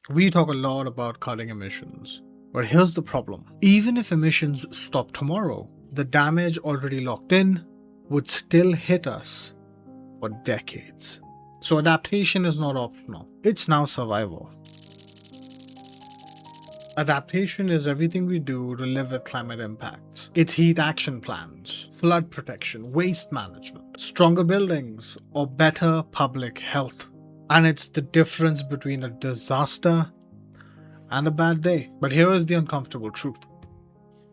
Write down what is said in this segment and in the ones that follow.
We talk a lot about cutting emissions, but here's the problem. Even if emissions stop tomorrow, the damage already locked in would still hit us for decades. So adaptation is not optional, it's now survival. Adaptation is everything we do to live with climate impacts. It's heat action plans, flood protection, waste management, stronger buildings, or better public health. And it's the difference between a disaster and a bad day. But here is the uncomfortable truth.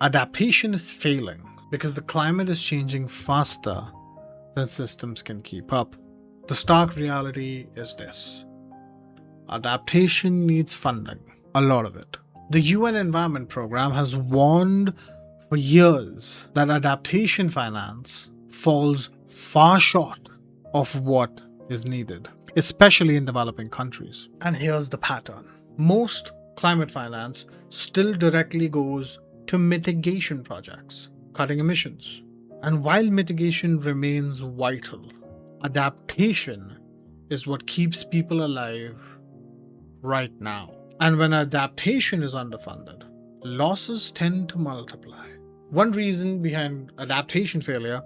Adaptation is failing because the climate is changing faster than systems can keep up. The stark reality is this. Adaptation needs funding, a lot of it. The UN Environment Programme has warned for years that adaptation finance falls far short of what is needed, especially in developing countries. And here's the pattern. Most climate finance still directly goes to mitigation projects, cutting emissions. And while mitigation remains vital, adaptation is what keeps people alive right now. And when adaptation is underfunded, losses tend to multiply. One reason behind adaptation failure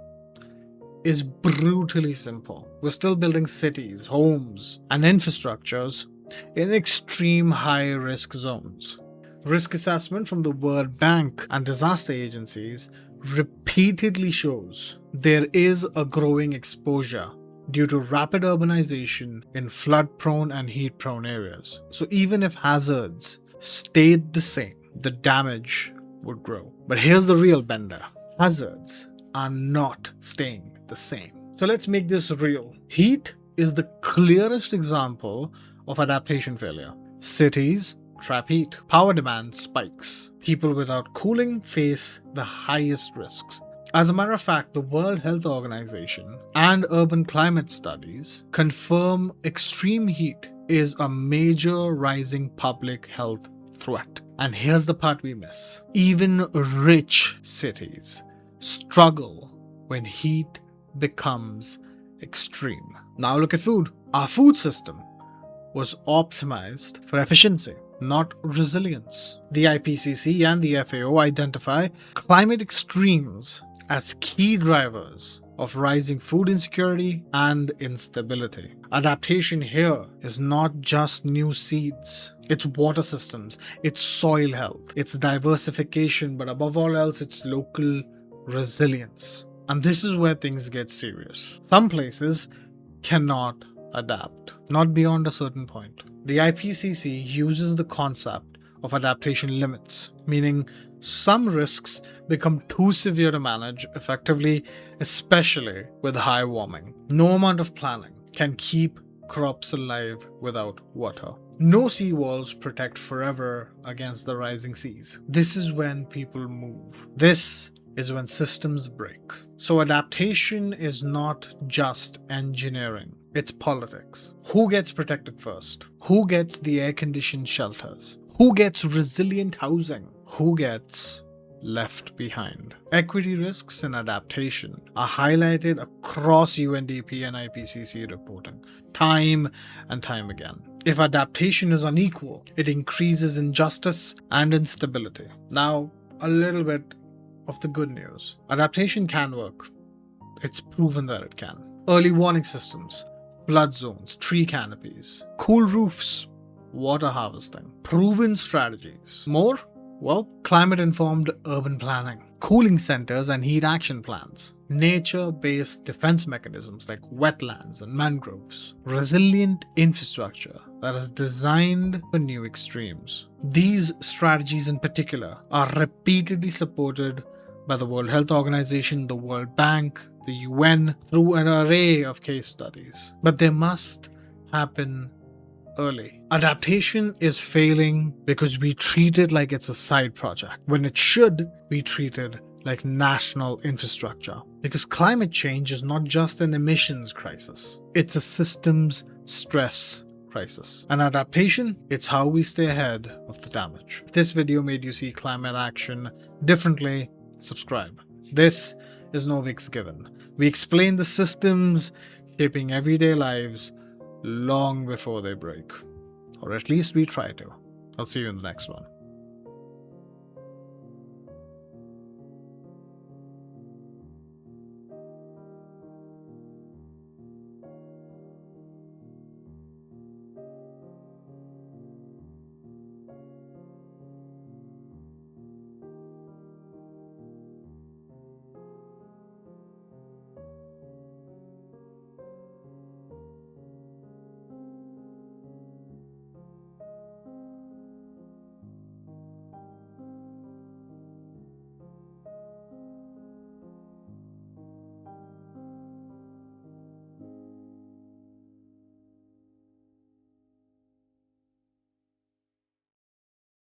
is brutally simple. We're still building cities, homes, and infrastructures in extreme high-risk zones. Risk assessment from the World Bank and disaster agencies repeatedly shows there is a growing exposure due to rapid urbanization in flood-prone and heat-prone areas. So even if hazards stayed the same, the damage would grow. But here's the real bender. Hazards are not staying the same. So let's make this real. Heat is the clearest example of adaptation failure. Cities trap heat. Power demand spikes. People without cooling face the highest risks. As a matter of fact, the World Health Organization and urban climate studies confirm extreme heat is a major rising public health threat. And here's the part we miss. Even rich cities struggle when heat becomes extreme. Now look at food. Our food system was optimized for efficiency, not resilience. The IPCC and the FAO identify climate extremes as key drivers of rising food insecurity and instability. Adaptation here is not just new seeds. It's water systems, it's soil health, it's diversification, but above all else, it's local resilience. And this is where things get serious. Some places cannot adapt, not beyond a certain point. The IPCC uses the concept of adaptation limits, meaning some risks become too severe to manage effectively, especially with high warming. No amount of planning can keep crops alive without water. No seawalls protect forever against the rising seas. This is when people move. This is when systems break. So adaptation is not just engineering, it's politics. Who gets protected first? Who gets the air-conditioned shelters? Who gets resilient housing? Who gets left behind? Equity risks in adaptation are highlighted across UNDP and IPCC reporting, time and time again. If adaptation is unequal, it increases injustice and instability. Now, a little bit of the good news. Adaptation can work. It's proven that it can. Early warning systems, flood zones, tree canopies, cool roofs, water harvesting, proven strategies. More? Well, climate-informed urban planning, cooling centers and heat action plans, nature-based defense mechanisms like wetlands and mangroves, resilient infrastructure that is designed for new extremes. These strategies in particular are repeatedly supported by the World Health Organization, the World Bank, the UN, through an array of case studies. But they must happen early. Adaptation is failing because we treat it like it's a side project, when it should be treated like national infrastructure. Because climate change is not just an emissions crisis, it's a systems stress crisis. And adaptation, it's how we stay ahead of the damage. If this video made you see climate action differently, subscribe. This is Noviksgiven. We explain the systems shaping everyday lives long before they break. Or at least we try to. I'll see you in the next one.